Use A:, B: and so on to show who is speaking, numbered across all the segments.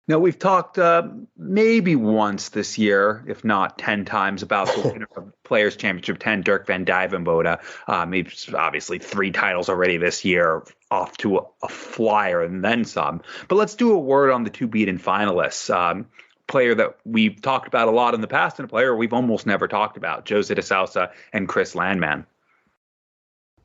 A: Now, we've talked maybe once this year, if not 10 times, about the winner of Players' Championship 10, Dirk van Dijvenbode. He's obviously 3 titles already this year, off to a flyer and then some. But let's do a word on the 2 beaten finalists. Player that we've talked about a lot in the past and a player we've almost never talked about, Jose de Sousa and Chris Landman.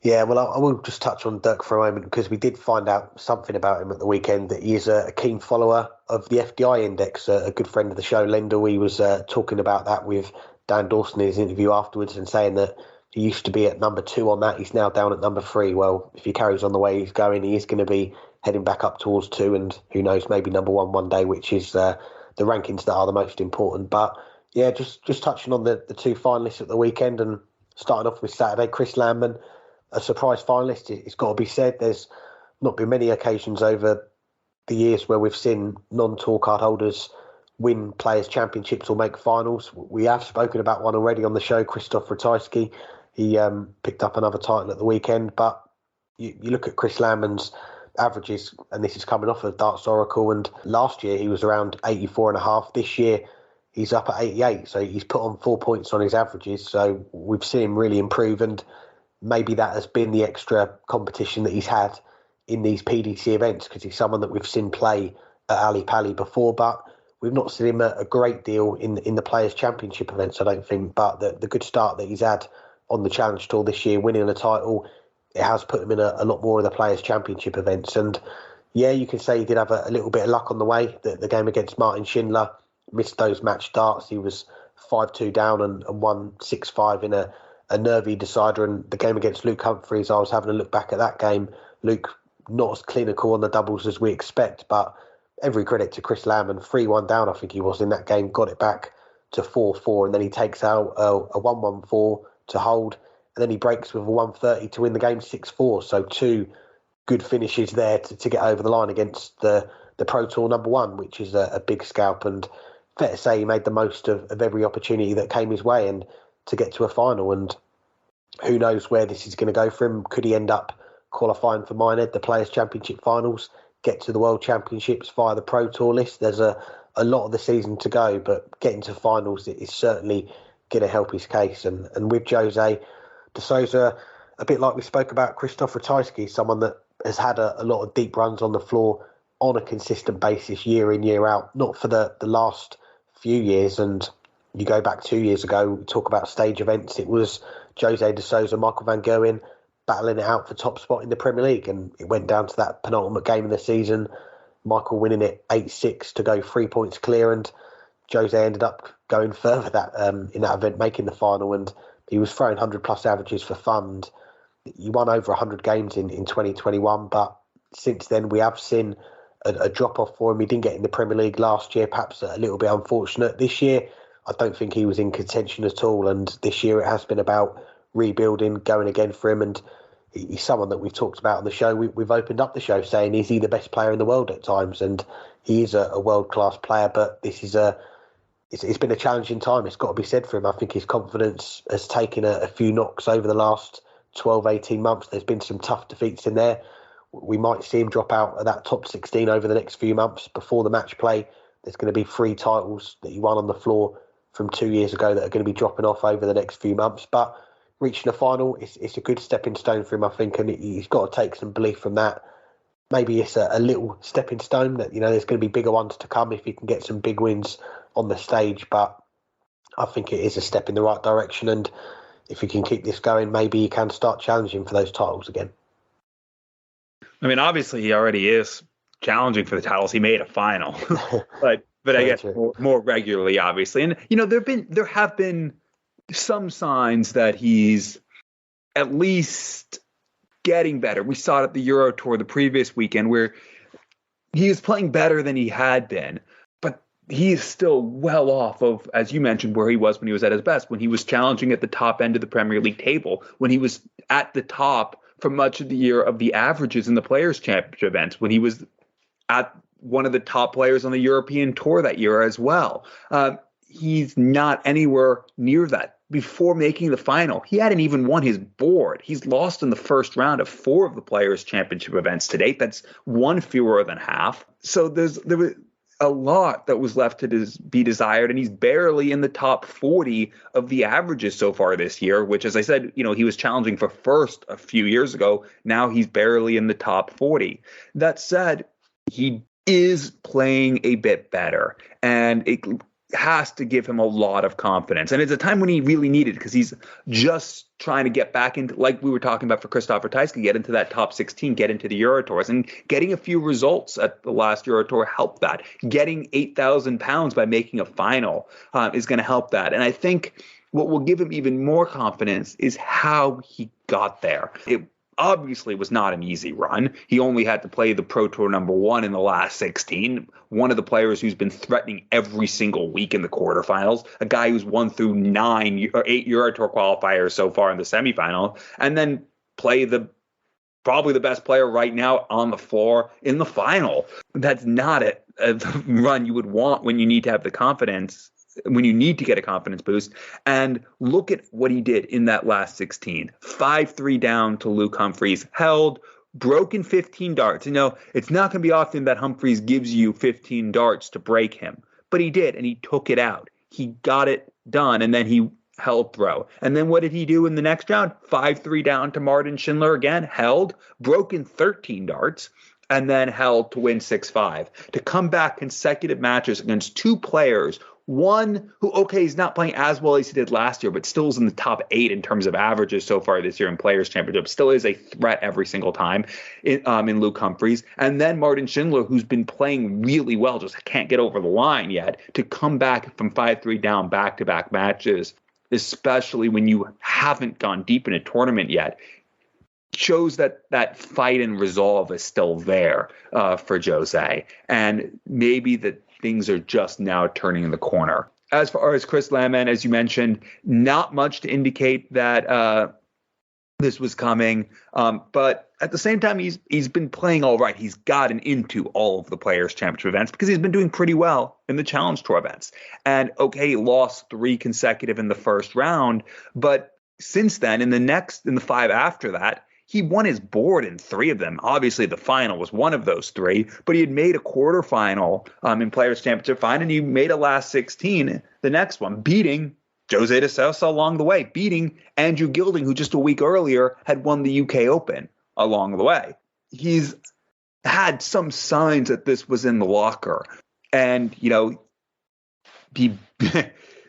B: Yeah, well, I will just touch on Dirk for a moment because we did find out something about him at the weekend, that he is a keen follower of the FDI index. A good friend of the show, Lendl, he was talking about that with Dan Dawson in his interview afterwards and saying that he used to be at number 2 on that. He's now down at number 3. Well, if he carries on the way he's going, he is going to be heading back up towards 2 and who knows, maybe number 1 one day, which is the rankings that are the most important. But yeah, just touching on the 2 finalists at the weekend and starting off with Saturday, Chris Landman, a surprise finalist, it's got to be said. There's not been many occasions over the years where we've seen non-tour card holders win Players' Championships or make finals. We have spoken about one already on the show, Krzysztof Ratajski. He picked up another title at the weekend. But you look at Chris Landman's averages, and this is coming off of Darts Oracle, and last year he was around 84.5. This year he's up at 88, so he's put on 4 points on his averages. So we've seen him really improve, and maybe that has been the extra competition that he's had in these PDC events, because he's someone that we've seen play at Ali Pali before, but we've not seen him a great deal in the Players' Championship events, I don't think. But the good start that he's had on the Challenge Tour this year, winning a title, it has put him in a lot more of the Players' Championship events. And yeah, you can say he did have a little bit of luck on the way. The game against Martin Schindler, missed those match starts. He was 5-2 down and won 6-5 in a nervy decider. And the game against Luke Humphreys, I was having a look back at that game. Luke, not as clinical on the doubles as we expect, but every credit to Chris Landman. 3-1 down, I think he was in that game, got it back to 4-4, and then he takes out a 1-1-4 to hold, and then he breaks with a 130 to win the game 6-4. So 2 good finishes there to get over the line against the Pro Tour number 1, which is a big scalp. And fair to say he made the most of every opportunity that came his way and to get to a final. And who knows where this is going to go for him. Could he end up qualifying for Minehead, the Players' Championship finals, get to the World Championships via the Pro Tour list? There's a lot of the season to go, but getting to finals is certainly going to help his case. And with Jose de Sousa, a bit like we spoke about Krzysztof Ratajski, someone that has had a lot of deep runs on the floor on a consistent basis year in, year out, not for the last few years. And you go back 2 years ago, we talk about stage events, it was Jose de Sousa, Michael van Gerwen battling it out for top spot in the Premier League, and it went down to that penultimate game of the season, Michael winning it 8-6 to go 3 points clear, and Jose ended up going further in that event, making the final, and he was throwing 100+ averages for fun. He won over 100 games in 2021, but since then we have seen a drop-off for him. He didn't get in the Premier League last year, perhaps a little bit unfortunate. This year, I don't think he was in contention at all, and this year it has been about rebuilding, going again for him, and he's someone that we've talked about on the show. We've opened up the show saying, is he the best player in the world at times? And he is a world-class player, but this is it's been a challenging time, it's got to be said for him. I think his confidence has taken a few knocks over the last 12, 18 months. There's been some tough defeats in there. We might see him drop out of that top 16 over the next few months before the match play. There's going to be 3 titles that he won on the floor from 2 years ago that are going to be dropping off over the next few months. But reaching a final, it's a good stepping stone for him, I think, and he's got to take some belief from that. Maybe it's a little stepping stone that, there's going to be bigger ones to come if he can get some big wins on the stage, but I think it is a step in the right direction, and if he can keep this going, maybe he can start challenging for those titles again.
A: I mean, obviously he already is challenging for the titles. He made a final, but I guess more regularly, obviously. And there have been some signs that he's at least getting better. We saw it at the Euro Tour the previous weekend where he is playing better than he had been, but he is still well off of, as you mentioned, where he was when he was at his best, when he was challenging at the top end of the Premier League table, when he was at the top for much of the year of the averages in the Players' Championship events, when he was at one of the top players on the European Tour that year as well. He's not anywhere near that. Before making the final, he hadn't even won his board. He's lost in the first round of 4 of the Players' Championship events to date. That's 1 fewer than half. So there was a lot that was left to be desired, and he's barely in the top 40 of the averages so far this year, which, as I said, he was challenging for first a few years ago. Now he's barely in the top 40. That said, he is playing a bit better, and it has to give him a lot of confidence. And it's a time when he really needed it, because he's just trying to get back into, like we were talking about for Christopher Teiska, get into that top 16, get into the Eurotours. And getting a few results at the last Eurotour helped that. Getting 8,000 pounds by making a final is going to help that. And I think what will give him even more confidence is how he got there. It obviously was not an easy run. He only had to play the Pro Tour #1 in the last 16. One of the players who's been threatening every single week in the quarterfinals, a guy who's won through 9 or 8 Eurotour qualifiers so far in the semifinal, and then play probably the best player right now on the floor in the final. That's not a run you would want when you need to have the confidence, when you need to get a confidence boost. And look at what he did in that last 16. 5-3 down to Luke Humphries, held, broken 15 darts. It's not going to be often that Humphries gives you 15 darts to break him, but he did, and he took it out. He got it done, and then he held throw. And then what did he do in the next round? 5-3 down to Martin Schindler again, held, broken 13 darts, and then held to win 6-5. To come back consecutive matches against two players, one who, okay, he's not playing as well as he did last year, but still is in the top 8 in terms of averages so far this year in Players' Championship, still is a threat every single time in Luke Humphries. And then Martin Schindler, who's been playing really well, just can't get over the line yet, to come back from 5-3 down back-to-back matches, especially when you haven't gone deep in a tournament yet, shows that fight and resolve is still there for Jose. And maybe that things are just now turning the corner. As far as Chris Landman, as you mentioned, not much to indicate that this was coming. But at the same time, he's been playing all right. He's gotten into all of the Players' Championship events because he's been doing pretty well in the Challenge Tour events. And okay, he lost 3 consecutive in the first round, but since then, in the 5 after that, he won his board in 3 of them. Obviously, the final was one of those 3, but he had made a quarterfinal in Players' Championship final, and he made a last 16, the next one, beating Jose de Sousa along the way, beating Andrew Gilding, who just a week earlier had won the UK Open along the way. He's had some signs that this was in the locker. And, he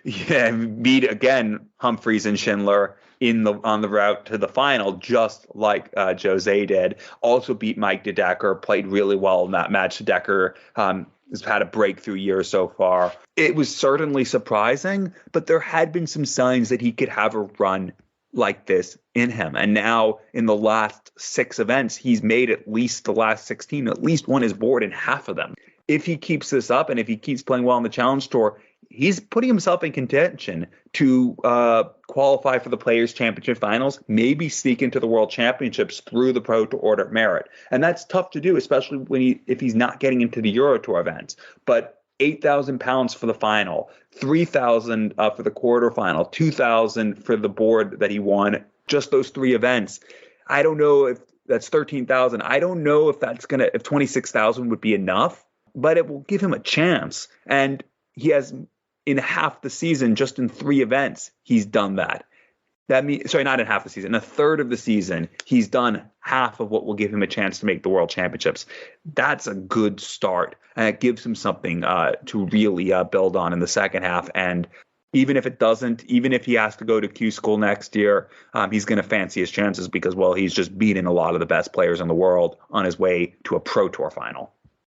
A: beat, again, Humphries and Schindler on the route to the final, just like Jose did. Also beat Mike DeDecker, played really well in that match. DeDecker has had a breakthrough year so far. It was certainly surprising, but there had been some signs that he could have a run like this in him. And now in the last 6 events, he's made at least the last 16, at least won his board in half of them. If he keeps this up and if he keeps playing well on the Challenge Tour, he's putting himself in contention to qualify for the Players' Championship finals, maybe sneak into the World Championships through the Pro Tour Order of Merit. And that's tough to do, especially if he's not getting into the Euro Tour events. But 8,000 pounds for the final, 3,000 for the quarterfinal, 2,000 for the board that he won, just those 3 events. I don't know if that's 13,000. I don't know if if 26,000 would be enough, but it will give him a chance. And he has, in half the season, just in 3 events, he's done that. That means, sorry, not in half the season, in a third of the season, he's done half of what will give him a chance to make the World Championships. That's a good start, and it gives him something to really build on in the second half. And even if it doesn't, even if he has to go to Q School next year, he's going to fancy his chances because, well, he's just beaten a lot of the best players in the world on his way to a Pro Tour final.